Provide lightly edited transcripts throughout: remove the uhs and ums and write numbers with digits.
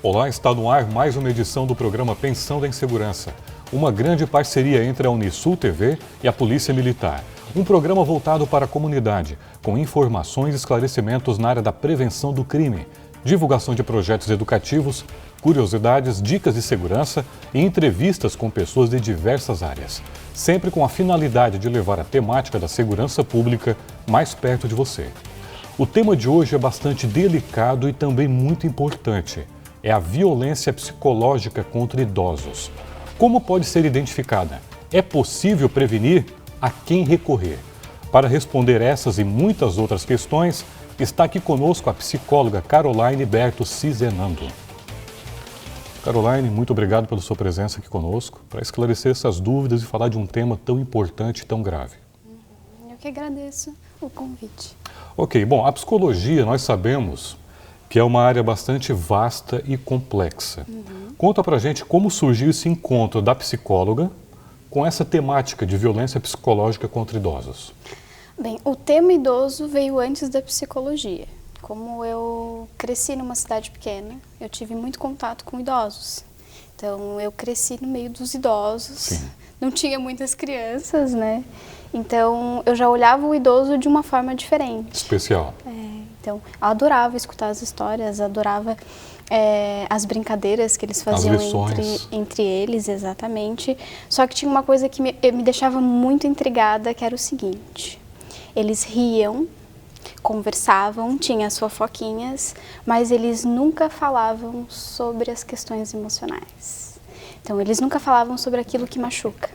Olá, está no ar mais uma edição do programa Pensando em Segurança, uma grande parceria entre a Unisul TV e a Polícia Militar. Um programa voltado para a comunidade, com informações e esclarecimentos na área da prevenção do crime, divulgação de projetos educativos, curiosidades, dicas de segurança e entrevistas com pessoas de diversas áreas. Sempre com a finalidade de levar a temática da segurança pública mais perto de você. O tema de hoje é bastante delicado e também muito importante. É a violência psicológica contra idosos. Como pode ser identificada? É possível prevenir? A quem recorrer? Para responder essas e muitas outras questões, está aqui conosco a psicóloga Caroline Berto Cizenando. Caroline, muito obrigado pela sua presença aqui conosco, para esclarecer essas dúvidas e falar de um tema tão importante e tão grave. Eu que agradeço o convite. Ok, bom, a psicologia nós sabemos que é uma área bastante vasta e complexa. Conta pra gente como surgiu esse encontro da psicóloga com essa temática de violência psicológica contra idosos. Bem, o tema idoso veio antes da psicologia. Como eu cresci numa cidade pequena, eu tive muito contato com idosos. Então, eu cresci no meio dos idosos, Sim. Não tinha muitas crianças, né? Então, eu já olhava o idoso de uma forma diferente. Especial. Então, eu adorava escutar as histórias, adorava as brincadeiras que eles faziam entre eles, exatamente. Só que tinha uma coisa que me deixava muito intrigada, que era o seguinte. Eles riam, conversavam, tinham as fofoquinhas, mas eles nunca falavam sobre as questões emocionais. Então, eles nunca falavam sobre aquilo que machuca.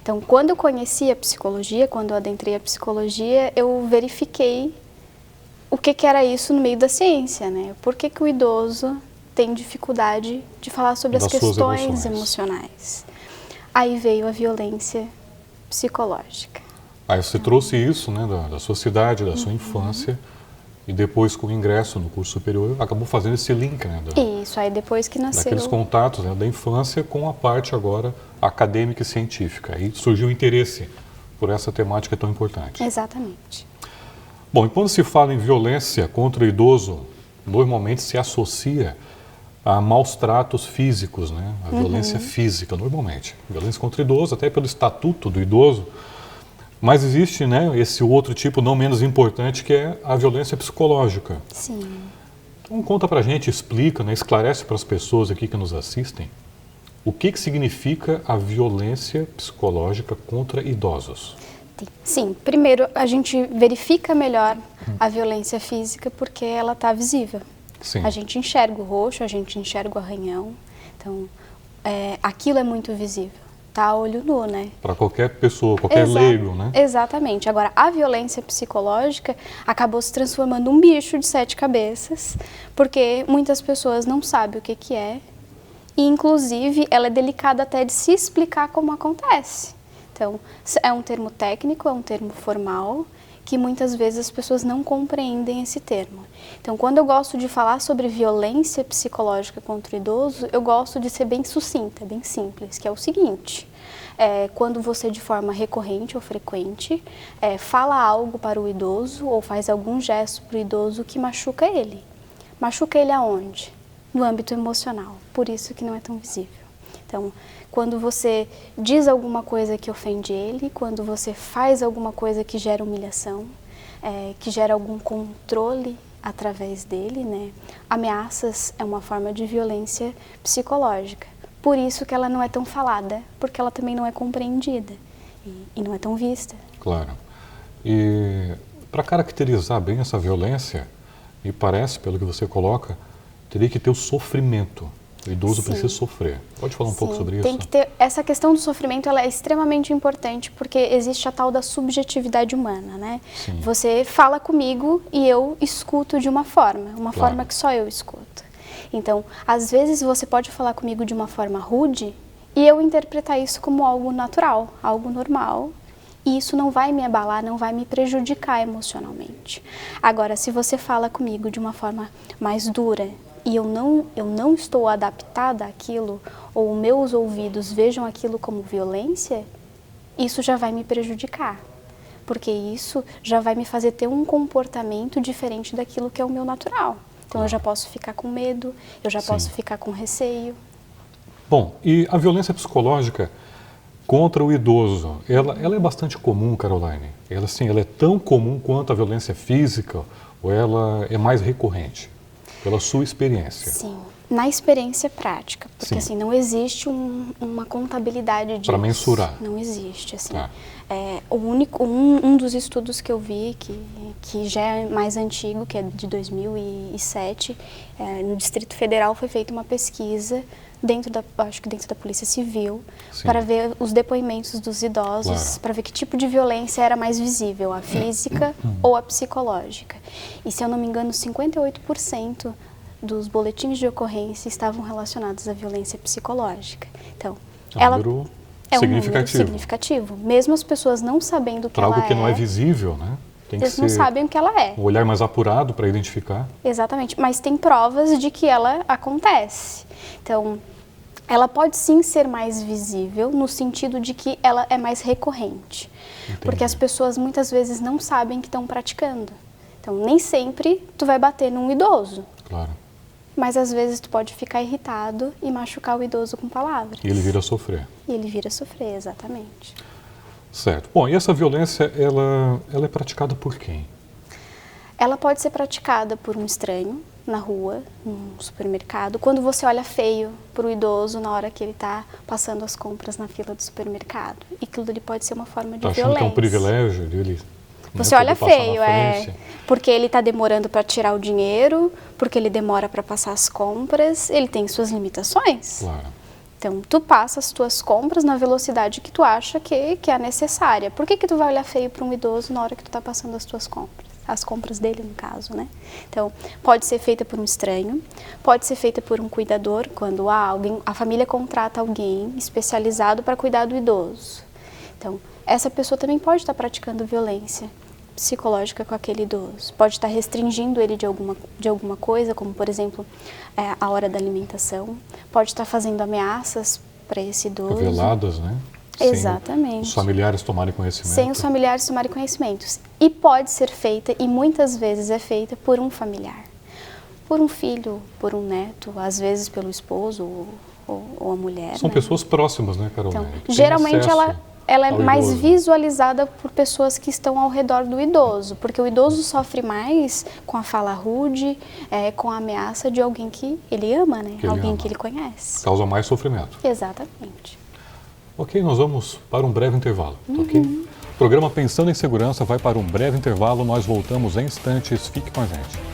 Então, quando eu conheci a psicologia, quando eu adentrei a psicologia, eu verifiquei o que era isso no meio da ciência, né? Por que o idoso tem dificuldade de falar sobre as questões emocionais? Aí veio a violência psicológica. Aí você trouxe isso, né, da sua cidade, da sua infância, e depois com o ingresso no curso superior, acabou fazendo esse link, né? Isso, aí depois que nasceu... Daqueles contatos, né, da infância com a parte agora acadêmica e científica. Aí surgiu o interesse por essa temática tão importante. Exatamente. Bom, e quando se fala em violência contra o idoso, normalmente se associa a maus tratos físicos, né? A violência física, normalmente. Violência contra o idoso, até pelo estatuto do idoso. Mas existe, né, esse outro tipo não menos importante, que é a violência psicológica. Sim. Então conta pra gente, explica, né, esclarece para as pessoas aqui que nos assistem, o que significa a violência psicológica contra idosos. Sim, primeiro a gente verifica melhor a violência física porque ela está visível. Sim. A gente enxerga o roxo, a gente enxerga o arranhão, então aquilo é muito visível. Tá a olho nu, né? Para qualquer pessoa, qualquer leigo, né? Exatamente. Agora, a violência psicológica acabou se transformando num bicho de 7 cabeças, porque muitas pessoas não sabem o que é, e inclusive ela é delicada até de se explicar como acontece. Então, é um termo técnico, é um termo formal, que muitas vezes as pessoas não compreendem esse termo. Então, quando eu gosto de falar sobre violência psicológica contra o idoso, eu gosto de ser bem sucinta, bem simples, que é o seguinte: quando você, de forma recorrente ou frequente, fala algo para o idoso ou faz algum gesto para o idoso que machuca ele. Machuca ele aonde? No âmbito emocional, por isso que não é tão visível. Então, quando você diz alguma coisa que ofende ele, quando você faz alguma coisa que gera humilhação, que gera algum controle através dele, né? Ameaças é uma forma de violência psicológica. Por isso que ela não é tão falada, porque ela também não é compreendida e não é tão vista. Claro. E para caracterizar bem essa violência, me parece, pelo que você coloca, teria que ter o sofrimento. O idoso precisa sofrer. Pode falar um pouco sobre isso? Tem que ter, essa questão do sofrimento, ela é extremamente importante porque existe a tal da subjetividade humana, né? Sim. Você fala comigo e eu escuto de uma forma que só eu escuto. Então, às vezes você pode falar comigo de uma forma rude e eu interpretar isso como algo natural, algo normal, e isso não vai me abalar, não vai me prejudicar emocionalmente. Agora, se você fala comigo de uma forma mais dura, e eu não estou adaptada àquilo, ou meus ouvidos vejam aquilo como violência, isso já vai me prejudicar. Porque isso já vai me fazer ter um comportamento diferente daquilo que é o meu natural. Então eu já posso ficar com medo, eu já Sim. posso ficar com receio. Bom, e a violência psicológica contra o idoso, ela é bastante comum, Caroline? Ela, assim, ela é tão comum quanto a violência física ou ela é mais recorrente? Pela sua experiência. Sim, na experiência prática, porque Sim. assim, não existe uma contabilidade disso. Para mensurar. Não existe, assim. Tá. Um dos estudos que eu vi, que já é mais antigo, que é de 2007, no Distrito Federal foi feita uma pesquisa acho que dentro da Polícia Civil, Sim. para ver os depoimentos dos idosos, Claro. para ver que tipo de violência era mais visível, a física ou a psicológica. E se eu não me engano, 58% dos boletins de ocorrência estavam relacionados à violência psicológica. Então, ela Número é um significativo. número significativo. Mesmo as pessoas não sabendo o que Para ela algo que é, não é visível, né? Tem que eles não ser sabem o que ela é. um olhar mais apurado para identificar. Exatamente, mas tem provas de que ela acontece. Então, ela pode sim ser mais visível no sentido de que ela é mais recorrente. Entendi. Porque as pessoas muitas vezes não sabem que estão praticando. Então, nem sempre tu vai bater num idoso, Claro. mas às vezes tu pode ficar irritado e machucar o idoso com palavras. E ele vir a sofrer. E ele vir a sofrer, exatamente. Certo. Bom, e essa violência, ela é praticada por quem? Ela pode ser praticada por um estranho na rua, num supermercado, quando você olha feio para o idoso na hora que ele está passando as compras na fila do supermercado. E aquilo ali pode ser uma forma de Tá achando violência. que é um privilégio dele? Você olha feio, porque ele está demorando para tirar o dinheiro, porque ele demora para passar as compras, ele tem suas limitações. Claro. Então, tu passa as tuas compras na velocidade que tu acha que é necessária. Por que tu vai olhar feio para um idoso na hora que tu está passando as tuas compras? As compras dele, no caso, né? Então, pode ser feita por um estranho, pode ser feita por um cuidador, quando a família contrata alguém especializado para cuidar do idoso. Então, essa pessoa também pode estar praticando violência psicológica com aquele idoso. Pode estar restringindo ele de alguma coisa, como, por exemplo, a hora da alimentação. Pode estar fazendo ameaças para esse idoso. Veladas, né? Exatamente. Sem os familiares tomarem conhecimento. Sem os familiares tomarem conhecimentos. E pode ser feita, e muitas vezes é feita, por um familiar. Por um filho, por um neto, às vezes pelo esposo ou a mulher. São né? pessoas próximas, né, Caroline? Então, geralmente ela é mais idoso. visualizada por pessoas que estão ao redor do idoso, porque o idoso sofre mais com a fala rude, com a ameaça de alguém que ele ama, né? Alguém que ele conhece. Causa mais sofrimento. Exatamente. Ok, nós vamos para um breve intervalo, ok? O programa Pensando em Segurança vai para um breve intervalo, nós voltamos em instantes, fique com a gente.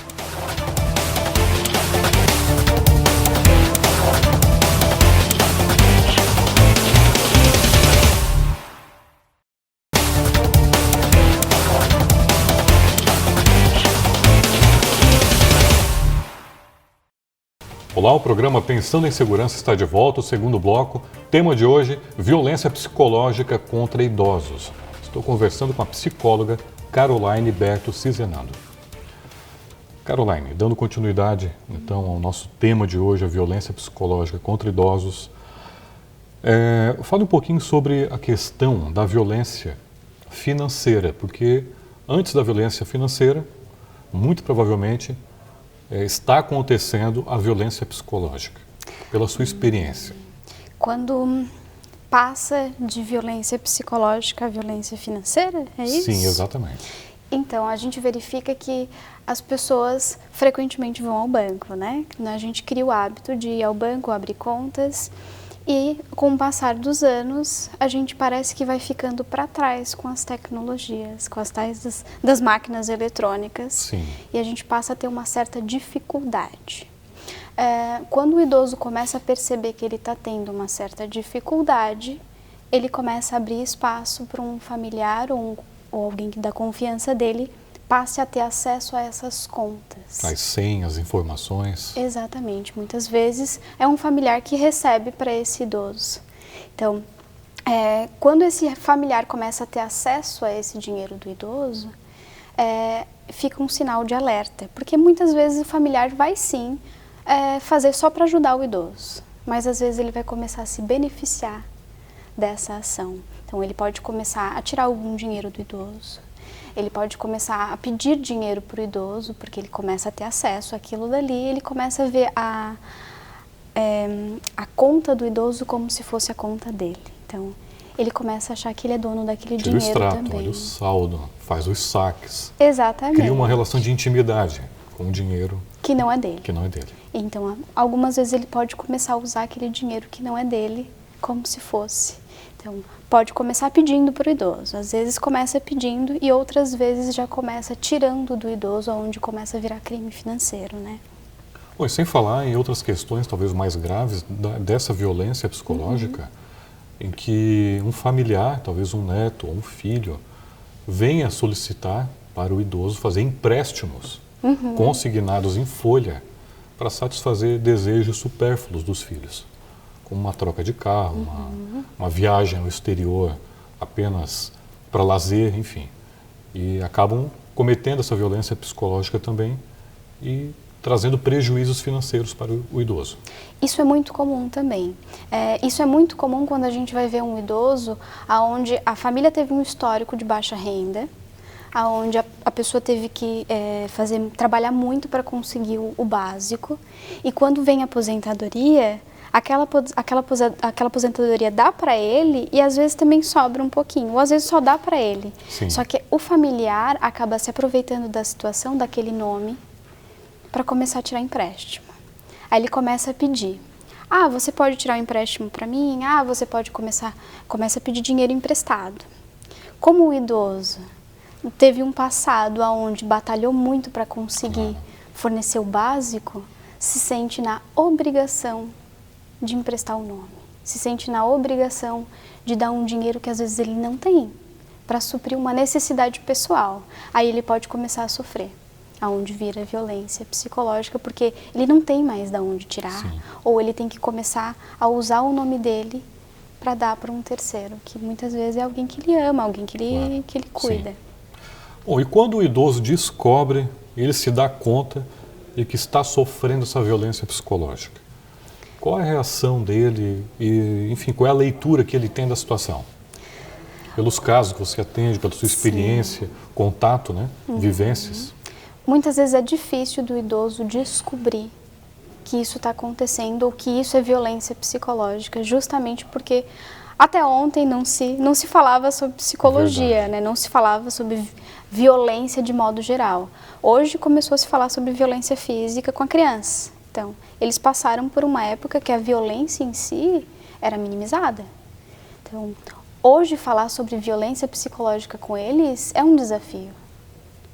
Olá, o programa Pensando em Segurança está de volta, o segundo bloco. Tema de hoje, violência psicológica contra idosos. Estou conversando com a psicóloga Caroline Berto Cizenando. Caroline, dando continuidade então ao nosso tema de hoje, a violência psicológica contra idosos. Fale um pouquinho sobre a questão da violência financeira, porque antes da violência financeira, muito provavelmente, está acontecendo a violência psicológica, pela sua experiência? Quando passa de violência psicológica a violência financeira, é isso? Sim, exatamente. Então, a gente verifica que as pessoas frequentemente vão ao banco, né? A gente cria o hábito de ir ao banco, abrir contas, e com o passar dos anos, a gente parece que vai ficando para trás com as tecnologias, com as tais das máquinas eletrônicas. Sim. E a gente passa a ter uma certa dificuldade. Quando o idoso começa a perceber que ele está tendo uma certa dificuldade, ele começa a abrir espaço para um familiar ou alguém que dá confiança dele passe a ter acesso a essas contas. As senhas, informações. Exatamente. Muitas vezes é um familiar que recebe para esse idoso. Então, quando esse familiar começa a ter acesso a esse dinheiro do idoso, fica um sinal de alerta. Porque muitas vezes o familiar vai sim fazer só para ajudar o idoso. Mas às vezes ele vai começar a se beneficiar dessa ação. Então ele pode começar a tirar algum dinheiro do idoso. ele pode começar a pedir dinheiro para o idoso, porque ele começa a ter acesso àquilo dali, ele começa a ver a conta do idoso como se fosse a conta dele. Então, ele começa a achar que ele é dono daquele Tira o dinheiro extrato, também. olha o saldo, faz os saques. Exatamente. Cria uma relação de intimidade com o dinheiro que não é dele. que não é dele. Então, algumas vezes ele pode começar a usar aquele dinheiro que não é dele como se fosse. Então, pode começar pedindo para o idoso. Às vezes começa pedindo e outras vezes já começa tirando do idoso, onde começa a virar crime financeiro, né? Bom, e sem falar em outras questões talvez mais graves dessa violência psicológica, em que um familiar, talvez um neto ou um filho, venha solicitar para o idoso fazer empréstimos consignados em folha para satisfazer desejos supérfluos dos filhos, como uma troca de carro, uma viagem ao exterior apenas para lazer, enfim. E acabam cometendo essa violência psicológica também e trazendo prejuízos financeiros para o idoso. Isso é muito comum também. Isso é muito comum quando a gente vai ver um idoso onde a família teve um histórico de baixa renda, onde a pessoa teve que trabalhar muito para conseguir o básico, e quando vem a aposentadoria, aquela aposentadoria dá para ele e às vezes também sobra um pouquinho, ou às vezes só dá para ele. Sim. Só que o familiar acaba se aproveitando da situação, daquele nome, para começar a tirar empréstimo. Aí ele começa a pedir. Ah, você pode tirar um empréstimo para mim? Ah, você pode começa a pedir dinheiro emprestado. Como o idoso teve um passado onde batalhou muito para conseguir fornecer o básico, se sente na obrigação de emprestar o nome. Se sente na obrigação de dar um dinheiro que às vezes ele não tem, para suprir uma necessidade pessoal. Aí ele pode começar a sofrer, aonde vira violência psicológica, porque ele não tem mais de onde tirar, Sim. ou ele tem que começar a usar o nome dele para dar para um terceiro, que muitas vezes é alguém que ele ama, alguém que ele cuida. Sim. Bom, e quando o idoso descobre, ele se dá conta de que está sofrendo essa violência psicológica, qual é a reação dele e, enfim, qual é a leitura que ele tem da situação? Pelos casos que você atende, pela sua experiência, contato, né? Vivências. Muitas vezes é difícil do idoso descobrir que isso está acontecendo ou que isso é violência psicológica, justamente porque até ontem não se falava sobre psicologia, né? Não se falava sobre violência de modo geral. Hoje começou a se falar sobre violência física com a criança. Então, eles passaram por uma época que a violência em si era minimizada. Então, hoje falar sobre violência psicológica com eles é um desafio,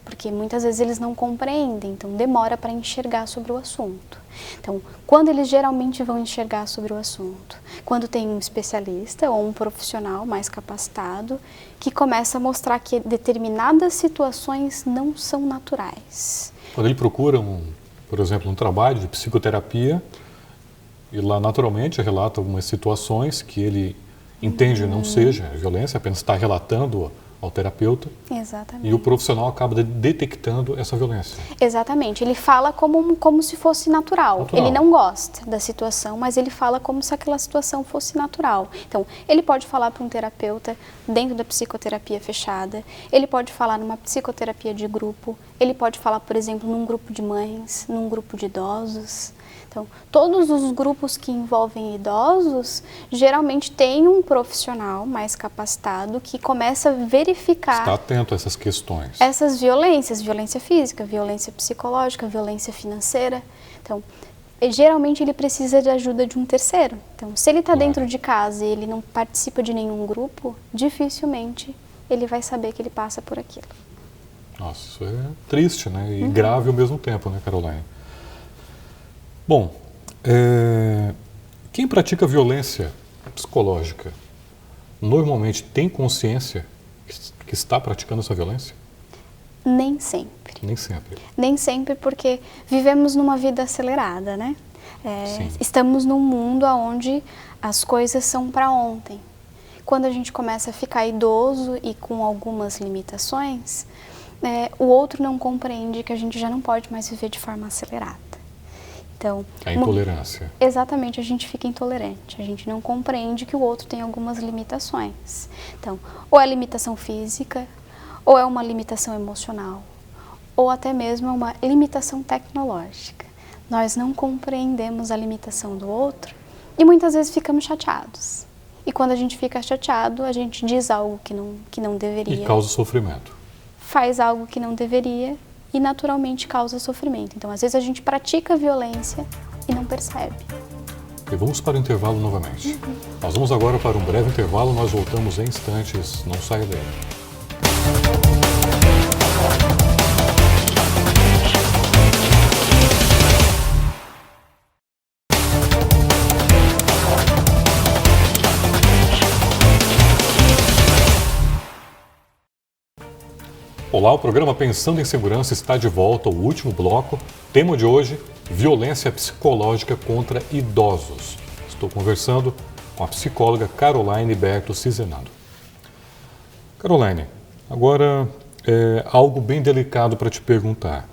porque muitas vezes eles não compreendem, então demora para enxergar sobre o assunto. Então, quando eles geralmente vão enxergar sobre o assunto? Quando tem um especialista ou um profissional mais capacitado que começa a mostrar que determinadas situações não são naturais. Quando ele procura, por exemplo, um trabalho de psicoterapia, e lá naturalmente relata algumas situações que ele entende não seja violência, apenas está relatando ao terapeuta. Exatamente. E o profissional acaba detectando essa violência. Exatamente. Ele fala como se fosse natural. Ele não gosta da situação, mas ele fala como se aquela situação fosse natural. Então, ele pode falar para um terapeuta dentro da psicoterapia fechada, ele pode falar numa psicoterapia de grupo, ele pode falar, por exemplo, num grupo de mães, num grupo de idosos. Então, todos os grupos que envolvem idosos, geralmente tem um profissional mais capacitado que começa a verificar... Está atento a essas questões. Essas violências, violência física, violência psicológica, violência financeira. Então, geralmente ele precisa de ajuda de um terceiro. Então, se ele está dentro de casa e ele não participa de nenhum grupo, dificilmente ele vai saber que ele passa por aquilo. Nossa, isso é triste, né? E grave ao mesmo tempo, né, Caroline? Bom, quem pratica violência psicológica normalmente tem consciência que está praticando essa violência? Nem sempre. Nem sempre. Nem sempre, porque vivemos numa vida acelerada, né? Estamos num mundo onde as coisas são para ontem. Quando a gente começa a ficar idoso e com algumas limitações, o outro não compreende que a gente já não pode mais viver de forma acelerada. Então, a intolerância. Exatamente, a gente fica intolerante, a gente não compreende que o outro tem algumas limitações. Então, ou é limitação física, ou é uma limitação emocional, ou até mesmo é uma limitação tecnológica. Nós não compreendemos a limitação do outro e muitas vezes ficamos chateados. E quando a gente fica chateado, a gente diz algo que não deveria. E causa sofrimento. Faz algo que não deveria e naturalmente causa sofrimento. Então, às vezes a gente pratica violência e não percebe. E vamos para o intervalo novamente. Nós vamos agora para um breve intervalo, nós voltamos em instantes, não saia daí. Olá, o programa Pensando em Segurança está de volta, o último bloco. Tema de hoje, violência psicológica contra idosos. Estou conversando com a psicóloga Caroline Berto Cizenado. Caroline, agora algo bem delicado para te perguntar.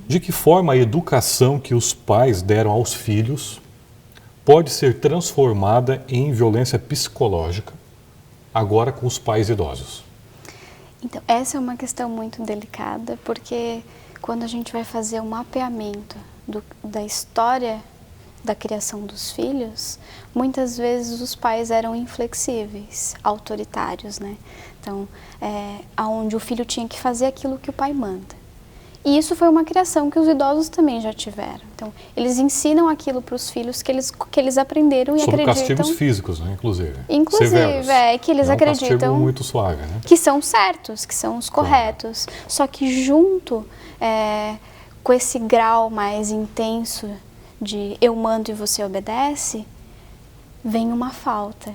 De que forma a educação que os pais deram aos filhos pode ser transformada em violência psicológica agora com os pais idosos? Então, essa é uma questão muito delicada, porque quando a gente vai fazer um mapeamento da história da criação dos filhos, muitas vezes os pais eram inflexíveis, autoritários, né? Então, aonde o filho tinha que fazer aquilo que o pai manda. E isso foi uma criação que os idosos também já tiveram. Então, eles ensinam aquilo para os filhos que eles aprenderam e sobre acreditam... castigos físicos, né? Inclusive. Inclusive, que eles não acreditam... Um castigo muito suave, né? Que são certos, que são os corretos. Só que junto com esse grau mais intenso de eu mando e você obedece, vem uma falta.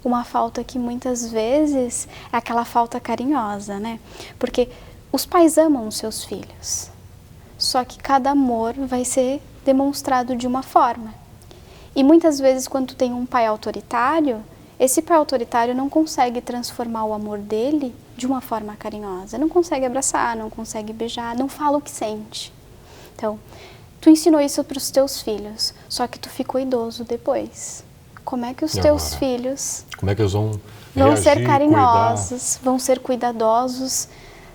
Uma falta que muitas vezes é aquela falta carinhosa, né? Porque os pais amam os seus filhos, só que cada amor vai ser demonstrado de uma forma. E muitas vezes quando tu tem um pai autoritário, esse pai autoritário não consegue transformar o amor dele de uma forma carinhosa, não consegue abraçar, não consegue beijar, não fala o que sente. Então, tu ensinou isso para os teus filhos, só que tu ficou idoso depois. Como é que os teus filhos como é que eles vão reagir, ser cuidar? carinhosos, vão ser cuidadosos,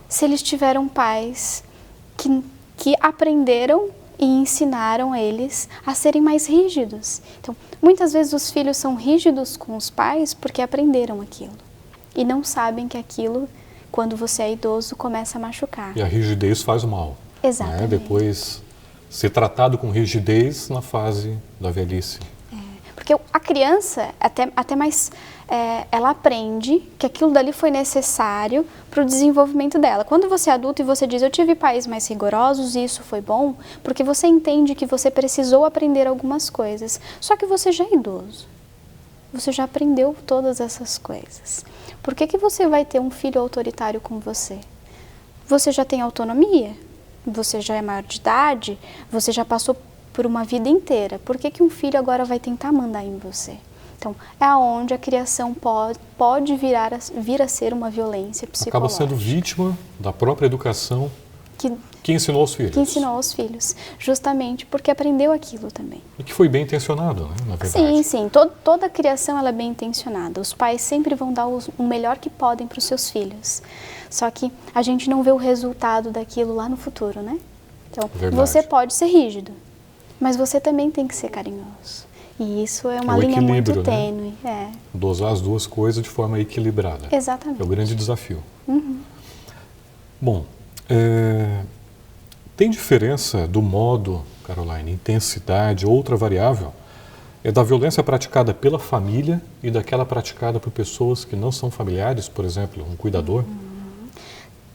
se eles tiveram pais que aprenderam e ensinaram eles a serem mais rígidos. Então, muitas vezes os filhos são rígidos com os pais porque aprenderam aquilo. E não sabem que aquilo, quando você é idoso, começa a machucar. E a rigidez faz mal. Exatamente. Né? Depois, ser tratado com rigidez na fase da velhice. Porque a criança, até mais, ela aprende que aquilo dali foi necessário para o desenvolvimento dela. Quando você é adulto e você diz, eu tive pais mais rigorosos e isso foi bom, porque você entende que você precisou aprender algumas coisas. Só que você já é idoso. Você já aprendeu todas essas coisas. Por que você vai ter um filho autoritário com você? Você já tem autonomia? Você já é maior de idade? Você já passou por uma vida inteira. Por que um filho agora vai tentar mandar em você? Então, é onde a criação pode vir a ser uma violência psicológica. Acaba sendo vítima da própria educação que ensinou aos filhos. Que ensinou aos filhos, justamente porque aprendeu aquilo também. E que foi bem intencionado, né, na verdade. Sim, sim. Toda criação ela é bem intencionada. Os pais sempre vão dar o melhor que podem para os seus filhos. Só que a gente não vê o resultado daquilo lá no futuro, né? Então, você pode ser rígido, mas você também tem que ser carinhoso. E isso é uma linha muito tênue. Né? Dosar as duas coisas de forma equilibrada. Exatamente. É o grande desafio. Uhum. Bom, tem diferença do modo, Caroline, intensidade, outra variável, da violência praticada pela família e daquela praticada por pessoas que não são familiares, por exemplo, um cuidador?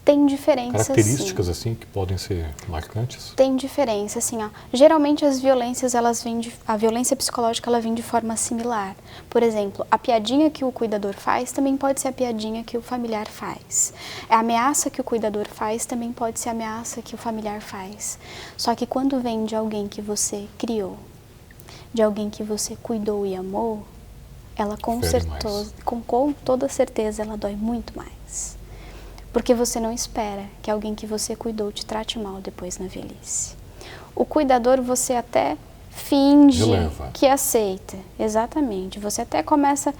Tem diferença, características sim. assim que podem ser marcantes? Tem diferença, assim, ó. Geralmente as violências, a violência psicológica, ela vem de forma similar. Por exemplo, a piadinha que o cuidador faz também pode ser a piadinha que o familiar faz. A ameaça que o cuidador faz também pode ser a ameaça que o familiar faz. Só que quando vem de alguém que você criou, de alguém que você cuidou e amou, ela com toda certeza ela dói muito mais. Porque você não espera que alguém que você cuidou te trate mal depois na velhice. O cuidador você até finge que aceita, exatamente. Você até começa,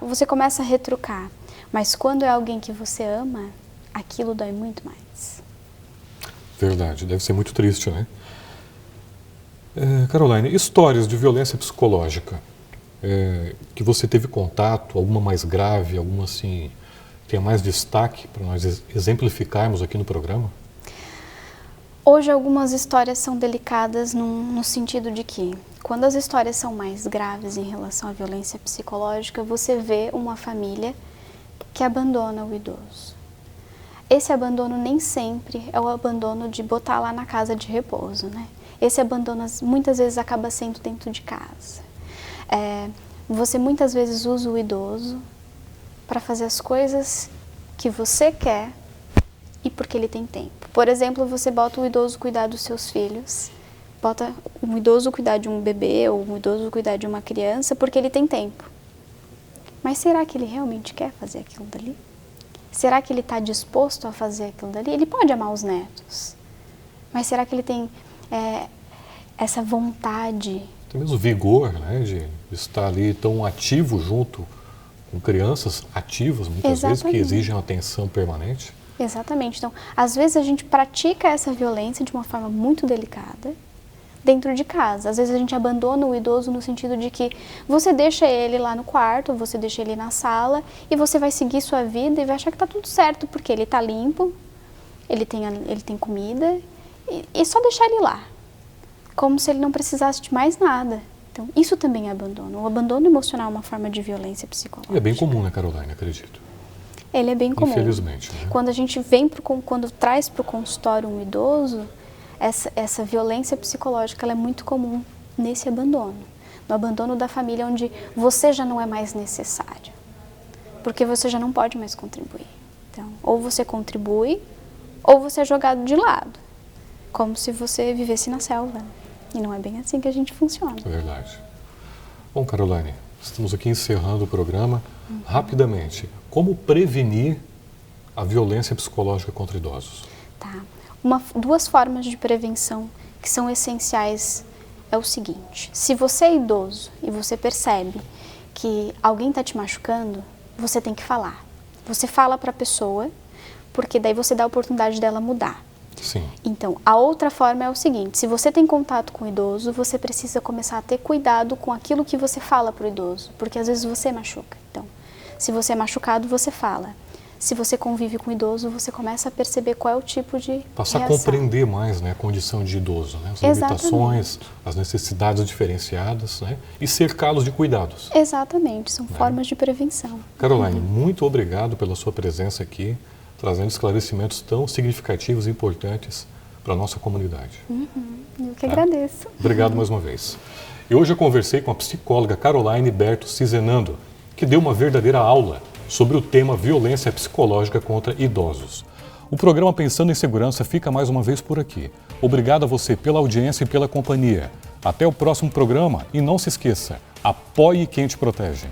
você começa a retrucar. Mas quando é alguém que você ama, aquilo dói muito mais. Verdade, deve ser muito triste, né? Caroline, histórias de violência psicológica que você teve contato, alguma mais grave, alguma assim, tenha mais destaque para nós exemplificarmos aqui no programa? Hoje algumas histórias são delicadas no sentido de que, quando as histórias são mais graves em relação à violência psicológica, você vê uma família que abandona o idoso. Esse abandono nem sempre é o abandono de botar lá na casa de repouso, né? Esse abandono muitas vezes acaba sendo dentro de casa. Você muitas vezes usa o idoso para fazer as coisas que você quer e porque ele tem tempo. Por exemplo, você bota o idoso cuidar dos seus filhos, bota um idoso cuidar de um bebê ou um idoso cuidar de uma criança porque ele tem tempo. Mas será que ele realmente quer fazer aquilo dali? Será que ele está disposto a fazer aquilo dali? Ele pode amar os netos, mas será que ele tem essa vontade? Tem mesmo vigor, né, de estar ali tão ativo junto com crianças ativas, muitas vezes, que exigem atenção permanente? Exatamente. Então, às vezes a gente pratica essa violência de uma forma muito delicada dentro de casa. Às vezes a gente abandona o idoso no sentido de que você deixa ele lá no quarto, você deixa ele na sala e você vai seguir sua vida e vai achar que está tudo certo, porque ele está limpo, ele tem comida e só deixar ele lá, como se ele não precisasse de mais nada. Então, isso também é abandono. O abandono emocional é uma forma de violência psicológica. É bem comum, né, Caroline? Acredito. Ele é bem comum. Infelizmente. Né? Quando a gente quando traz para o consultório um idoso, essa violência psicológica ela é muito comum nesse abandono. No abandono da família, onde você já não é mais necessário. Porque você já não pode mais contribuir. Então, ou você contribui, ou você é jogado de lado. Como se você vivesse na selva. E não é bem assim que a gente funciona. É verdade. Bom, Caroline, estamos aqui encerrando o programa. Rapidamente, como prevenir a violência psicológica contra idosos? Tá. Duas formas de prevenção que são essenciais é o seguinte: se você é idoso e você percebe que alguém está te machucando, você tem que falar. Você fala para a pessoa, porque daí você dá a oportunidade dela mudar. Sim. Então, a outra forma é o seguinte: se você tem contato com o idoso, você precisa começar a ter cuidado com aquilo que você fala para o idoso, porque às vezes você machuca. Então, se você é machucado, você fala. Se você convive com o idoso, você começa a perceber qual é o tipo de Passar reação. a compreender mais, né, a condição de idoso, né, as limitações, as necessidades diferenciadas, né, e cercá-los de cuidados. Exatamente, são formas de prevenção. Caroline, muito obrigado pela sua presença aqui, trazendo esclarecimentos tão significativos e importantes para a nossa comunidade. Eu que agradeço. Obrigado mais uma vez. E hoje eu conversei com a psicóloga Caroline Berto Cizenando, que deu uma verdadeira aula sobre o tema violência psicológica contra idosos. O programa Pensando em Segurança fica mais uma vez por aqui. Obrigado a você pela audiência e pela companhia. Até o próximo programa e não se esqueça, apoie quem te protege.